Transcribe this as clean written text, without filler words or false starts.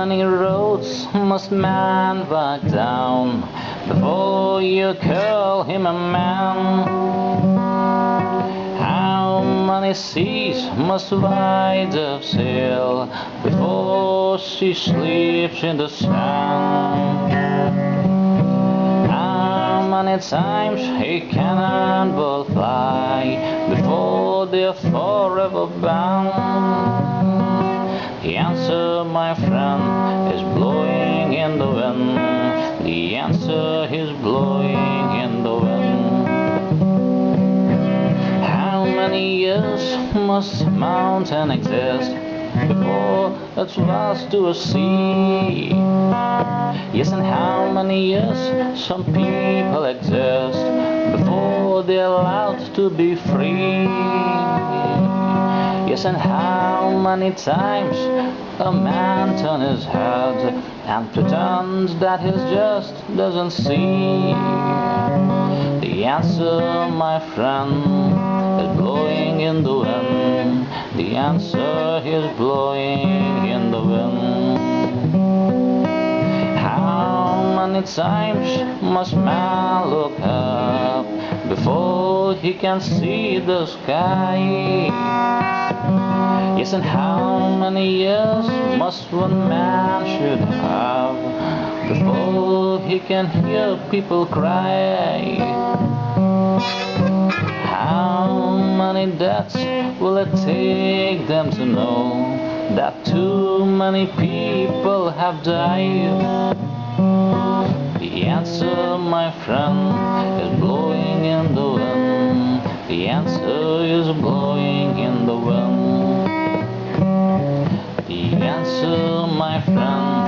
many roads must man walk down before you call him a man? How many seas must white dove sail before she sleeps in the sand? How many times a cannonball fly before they're forever bound? The answer, my friend, is blowing in the wind. The answer is blowing in the wind. How many years must a mountain exist before it was to a sea? Yes, and how many years some people exist before they're allowed to be free? Yes, and how many times a man turns his head and pretends that he just doesn't see? The answer, my friend, is blowing in the wind. The answer is blowing in the wind. How many times must man look up before he can see the sky? Yes, and how many years must one man should have before he can hear people cry? How many deaths will it take them to know that too many people have died? The answer, my friend, is blowing in the wind. The answer is blowing in the wind. The answer, my friend,